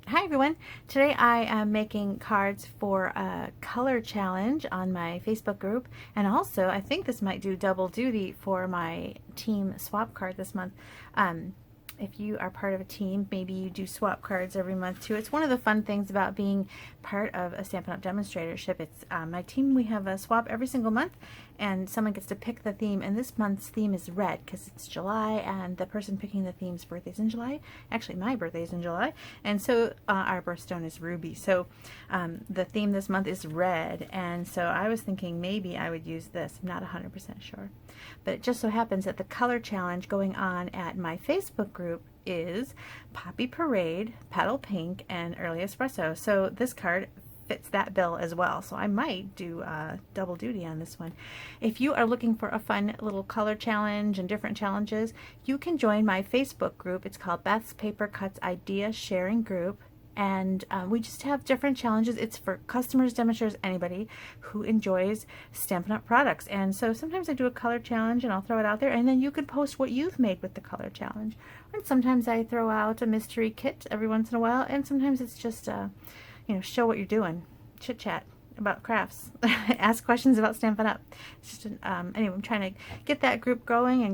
Hi everyone! Today I am making cards for a color challenge on my Facebook group, and also I think this might do double duty for my team swap card this month. If you are part of a team, maybe you do swap cards every month too. It's one of the fun things about being part of a Stampin' Up! Demonstratorship. It's my team, we have a swap every single month, and someone gets to pick the theme, and this month's theme is red because it's July, and the person picking the theme's birthday's in July. Actually, my birthday's in July, and so our birthstone is ruby. So the theme this month is red, and so I was thinking maybe I would use this. I'm not 100% sure. But it just so happens that the color challenge going on at my Facebook group is Poppy Parade, Petal Pink, and Early Espresso. So this card fits that bill as well. So I might do double duty on this one. If you are looking for a fun little color challenge and different challenges, you can join my Facebook group. It's called Beth's Paper Cuts Idea Sharing Group. And we just have different challenges. It's for customers, demonstrators, anybody who enjoys Stampin' Up! Products. And so sometimes I do a color challenge and I'll throw it out there, and then you can post what you've made with the color challenge. And sometimes I throw out a mystery kit every once in a while, and sometimes it's just, show what you're doing, chit chat about crafts, ask questions about Stampin' Up! It's just, anyway, I'm trying to get that group growing,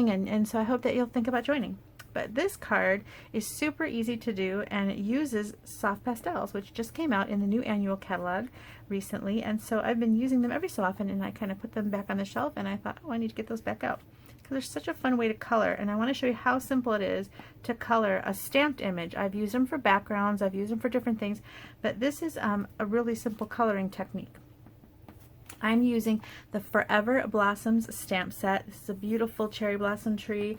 and so I hope that you'll think about joining. But this card is super easy to do, and it uses Soft Pastels, which just came out in the new annual catalog recently, and so I've been using them every so often, and I kind of put them back on the shelf, and I thought, oh, I need to get those back out because they're such a fun way to color. And I want to show you how simple it is to color a stamped image. I've used them for backgrounds, I've used them for different things, but this is a really simple coloring technique. I'm using the Forever Blossoms stamp set. This is a beautiful cherry blossom tree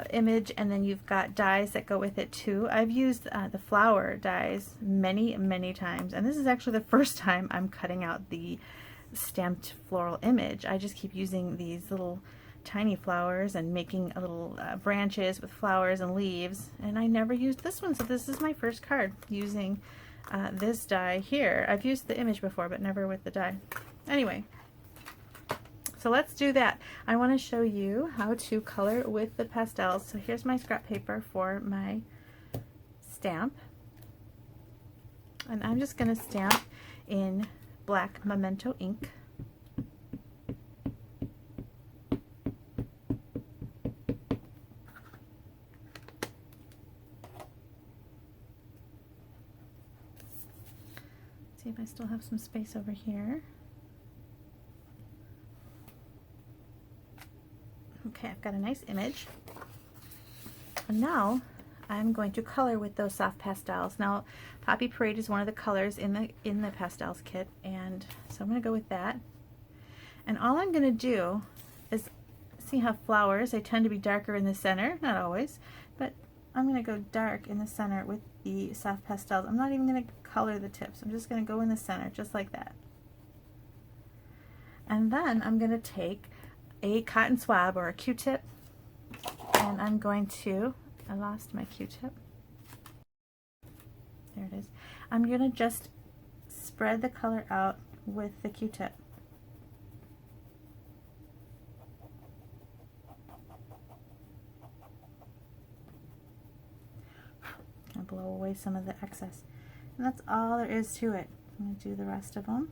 image, and then you've got dies that go with it too. I've used the flower dies many times, and this is actually the first time I'm cutting out the stamped floral image. I just keep using these little tiny flowers and making a little branches with flowers and leaves, and I never used this one, so this is my first card using this die here. I've used the image before, but never with the die. Anyway, so let's do that. I want to show you how to color with the pastels. So here's my scrap paper for my stamp, and I'm just going to stamp in black Memento ink. See if I still have some space over here. Okay, I've got a nice image. And now I'm going to color with those soft pastels. Now, Poppy Parade is one of the colors in the pastels kit, and so I'm going to go with that. And all I'm going to do is, see how flowers, they tend to be darker in the center, not always, but I'm going to go dark in the center with the soft pastels. I'm not even going to color the tips. I'm just going to go in the center, just like that. And then I'm going to take a cotton swab or a Q-tip, and I'm going to, I lost my Q-tip. There it is. I'm going to just spread the color out with the Q-tip. I'll blow away some of the excess. And that's all there is to it. I'm going to do the rest of them.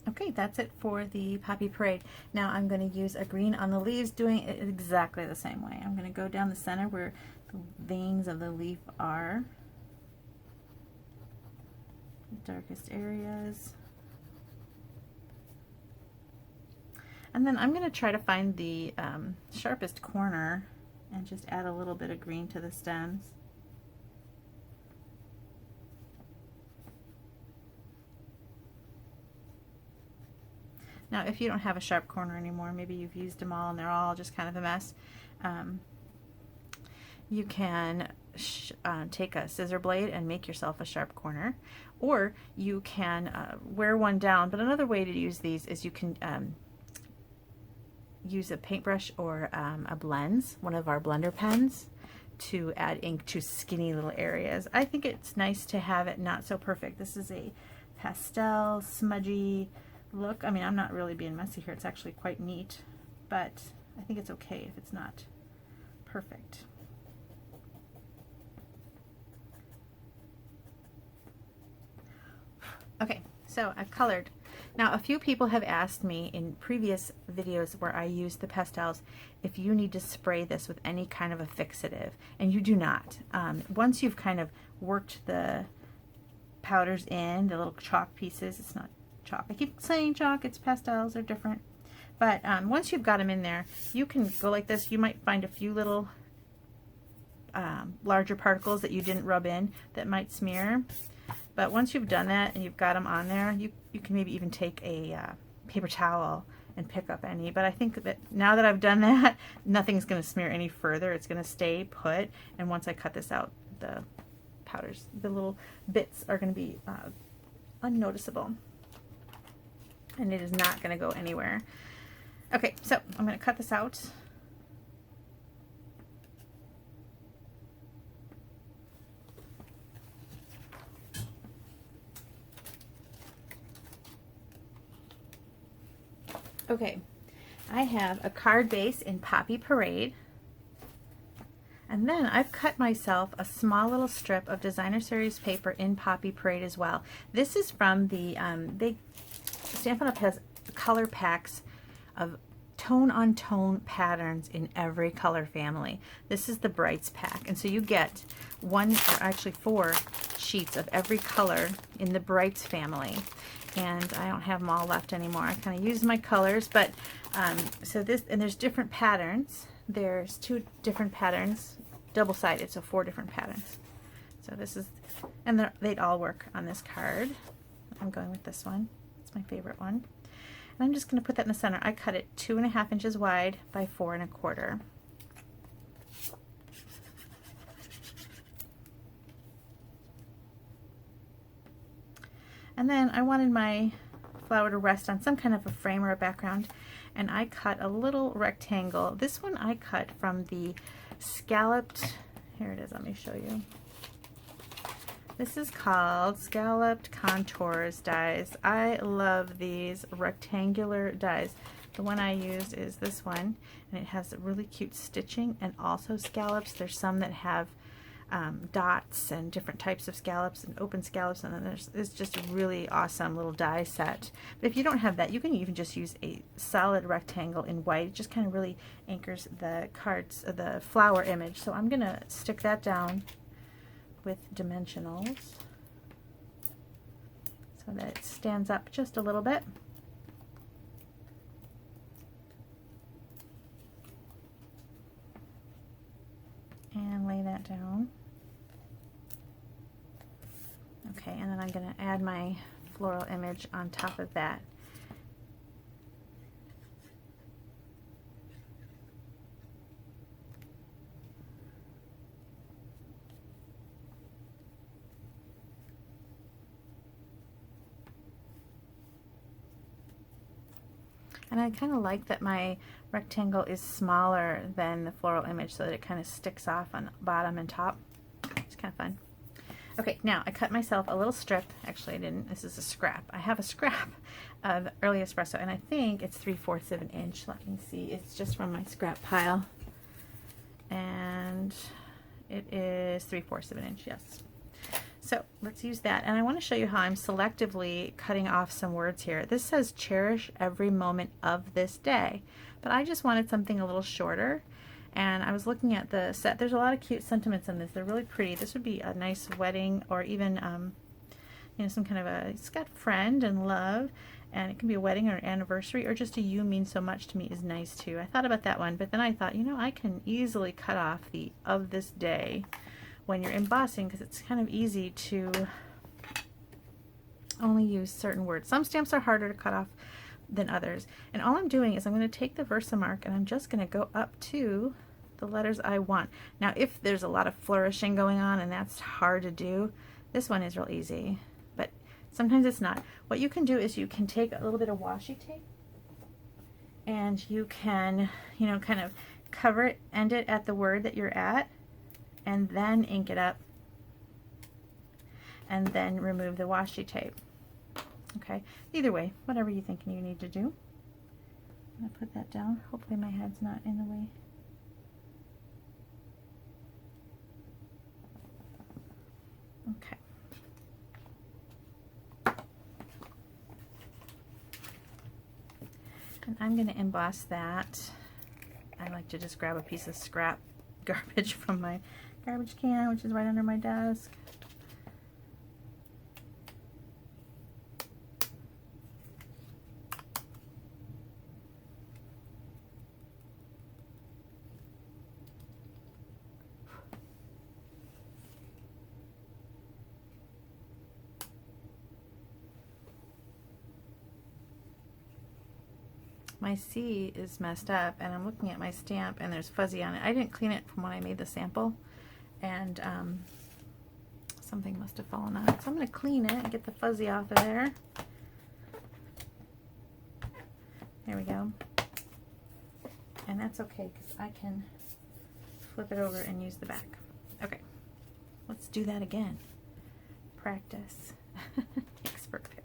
Okay, that's it for the Poppy Parade. Now I'm going to use a green on the leaves, doing it exactly the same way. I'm going to go down the center where the veins of the leaf are, the darkest areas. And then I'm going to try to find the sharpest corner and just add a little bit of green to the stems. Now, if you don't have a sharp corner anymore, maybe you've used them all and they're all just kind of a mess, you can take a scissor blade and make yourself a sharp corner, or you can wear one down. But another way to use these is you can use a paintbrush or a blends, one of our blender pens, to add ink to skinny little areas. I think it's nice to have it not so perfect. This is a pastel, smudgy look. I mean, I'm not really being messy here. It's actually quite neat, but I think it's okay if it's not perfect. Okay, so I've colored. Now, a few people have asked me in previous videos where I use the pastels if you need to spray this with any kind of a fixative, and you do not. Once you've kind of worked the powders in, the little chalk pieces, it's not chalk. I keep saying chalk, it's pastels, they're different. But once you've got them in there, you can go like this. You might find a few little larger particles that you didn't rub in that might smear. But once you've done that and you've got them on there, you can maybe even take a paper towel and pick up any. But I think that now that I've done that, nothing's going to smear any further. It's going to stay put. And once I cut this out, the powders, the little bits are going to be unnoticeable. And it is not going to go anywhere. Okay, so I'm going to cut this out. Okay, I have a card base in Poppy Parade, and then I've cut myself a small little strip of designer series paper in Poppy Parade as well. This is from the Stampin' Up has color packs of tone-on-tone patterns in every color family. This is the Brights pack, and so you get one, or actually 4 sheets of every color in the Brights family. And I don't have them all left anymore. I kind of used my colors, but so this, and there's different patterns. There's 2 different patterns, double-sided, so 4 different patterns. So this is, and they'd all work on this card. I'm going with this one. It's my favorite one. And I'm just going to put that in the center. I cut it 2.5 inches wide by 4 1/4. And then I wanted my flower to rest on some kind of a frame or a background, and I cut a little rectangle. This one I cut from the scalloped, here it is, let me show you. This is called Scalloped Contours dies. I love these rectangular dies. The one I used is this one, and it has really cute stitching and also scallops. There's some that have dots and different types of scallops and open scallops, and then it's just a really awesome little die set. But if you don't have that, you can even just use a solid rectangle in white. It just kind of really anchors the cards, the flower image. So I'm going to stick that down with dimensionals so that it stands up just a little bit. And lay that down. Okay, and then I'm going to add my floral image on top of that. And I kind of like that my rectangle is smaller than the floral image so that it kind of sticks off on bottom and top. It's kind of fun. Okay, now I cut myself a little strip. Actually, I didn't. This is a scrap. I have a scrap of Early Espresso, and I think it's 3/4 of an inch. Let me see. It's just from my scrap pile. And it is 3/4 of an inch, yes. So let's use that. And I want to show you how I'm selectively cutting off some words here. This says cherish every moment of this day, but I just wanted something a little shorter. And I was looking at the set. There's a lot of cute sentiments in this. They're really pretty. This would be a nice wedding, or even you know, some kind of a, it's got friend and love, and it can be a wedding or an anniversary, or just a you mean so much to me is nice too. I thought about that one, but then I thought, you know, I can easily cut off the of this day when you're embossing, because it's kind of easy to only use certain words. Some stamps are harder to cut off than others. And all I'm doing is I'm going to take the Versamark and I'm just going to go up to the letters I want. Now if there's a lot of flourishing going on and that's hard to do, this one is real easy, but sometimes it's not. What you can do is you can take a little bit of washi tape and you can, you know, kind of cover it, end it at the word that you're at, and then ink it up, and then remove the washi tape. Okay, either way, whatever you think you need to do. I'm gonna put that down. Hopefully my head's not in the way. Okay. And I'm going to emboss that. I like to just grab a piece of scrap garbage from my garbage can, which is right under my desk. My C is messed up and I'm looking at my stamp and there's fuzzy on it. I didn't clean it from when I made the sample, and something must have fallen on it. So I'm going to clean it and get the fuzzy off of there. There we go. And that's okay because I can flip it over and use the back. Okay, let's do that again. Practice makes perfect.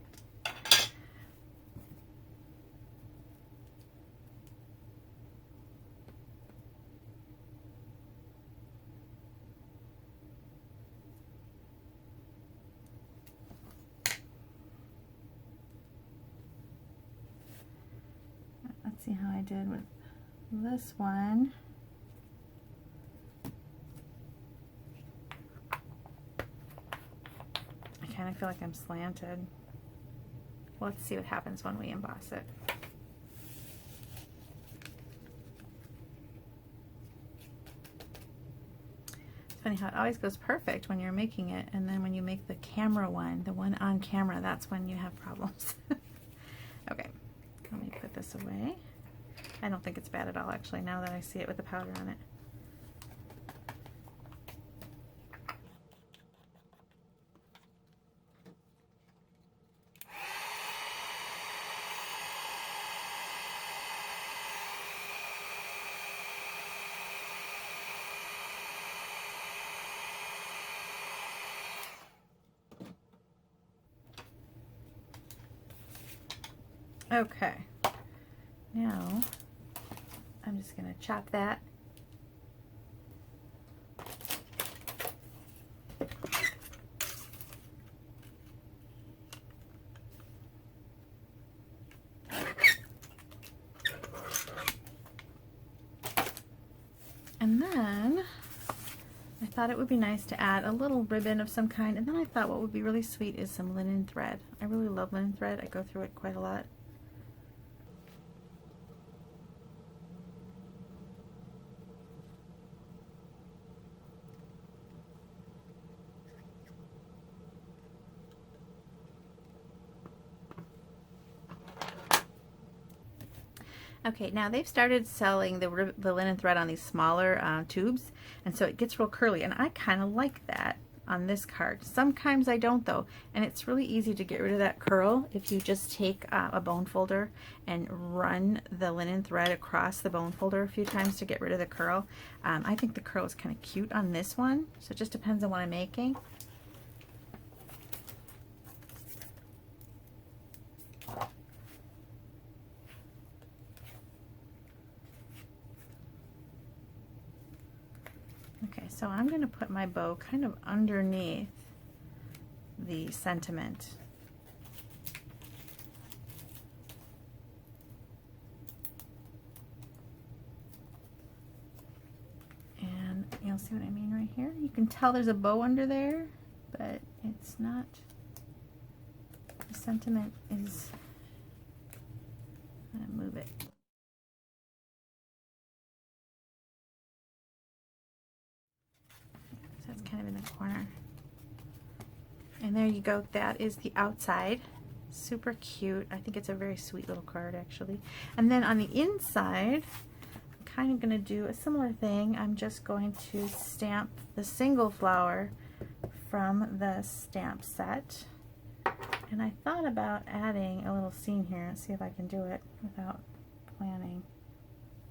Let's see how I did with this one. I kind of feel like I'm slanted. Well, let's see what happens when we emboss it. It's funny how it always goes perfect when you're making it, and then when you make the camera one, the one on camera, that's when you have problems. Okay. Let me put this away. I don't think it's bad at all, actually, now that I see it with the powder on it. Okay, now I'm just going to chop that. And then I thought it would be nice to add a little ribbon of some kind, and then I thought what would be really sweet is some linen thread. I really love linen thread. I go through it quite a lot. Okay, now they've started selling the linen thread on these smaller tubes, and so it gets real curly, and I kind of like that on this card. Sometimes I don't though, and it's really easy to get rid of that curl if you just take a bone folder and run the linen thread across the bone folder a few times to get rid of the curl. I think the curl is kind of cute on this one, so it just depends on what I'm making. Okay, so I'm going to put my bow kind of underneath the sentiment. And you'll see what I mean right here. You can tell there's a bow under there, but it's not. The sentiment is, I'm going to move it. So it's kind of in the corner. And there you go. That is the outside. Super cute. I think it's a very sweet little card, actually. And then on the inside, I'm kind of going to do a similar thing. I'm just going to stamp the single flower from the stamp set. And I thought about adding a little scene here and see if I can do it without planning.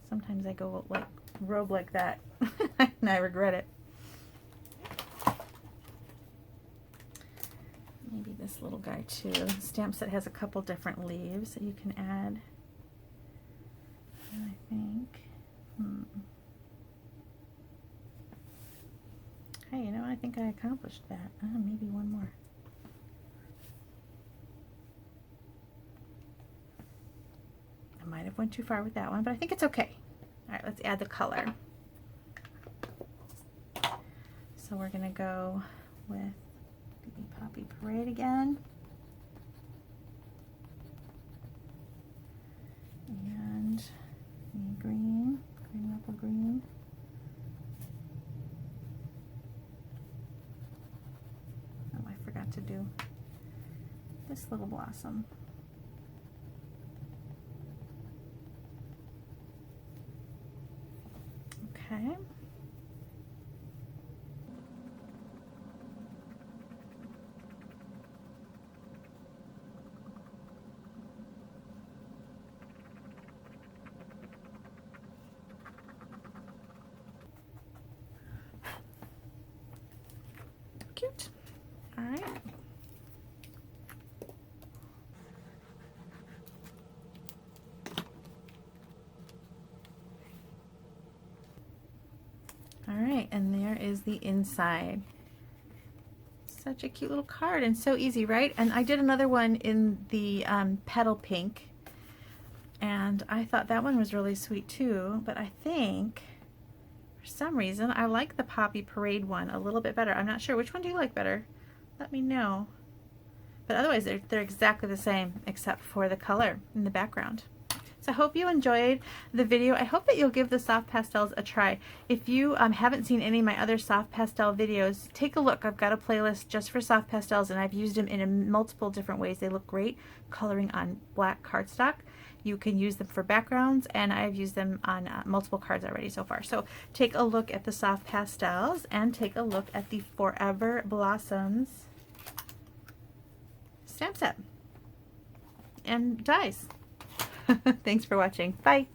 Sometimes I go like robe like that and I regret it. Maybe this little guy too. The stamp set has a couple different leaves that you can add. And I think, hey, you know, I think I accomplished that. Maybe one more. I might have went too far with that one, but I think it's okay. All right, let's add the color. So we're gonna go with the Poppy Parade again. And the green apple green. Oh, I forgot to do this little blossom. Okay. Cute. All right. All right, and there is the inside. Such a cute little card and so easy, right? And I did another one in the petal pink, and I thought that one was really sweet too, but I think for some reason I like the Poppy Parade one a little bit better. I'm not sure. Which one do you like better? Let me know. But otherwise they're exactly the same except for the color in the background. So I hope you enjoyed the video. I hope that you'll give the Soft Pastels a try. If you haven't seen any of my other Soft Pastel videos, take a look. I've got a playlist just for Soft Pastels, and I've used them in multiple different ways. They look great coloring on black cardstock. You can use them for backgrounds, and I've used them on multiple cards already so far. So take a look at the Soft Pastels and take a look at the Forever Blossoms stamp set and dies. Thanks for watching. Bye.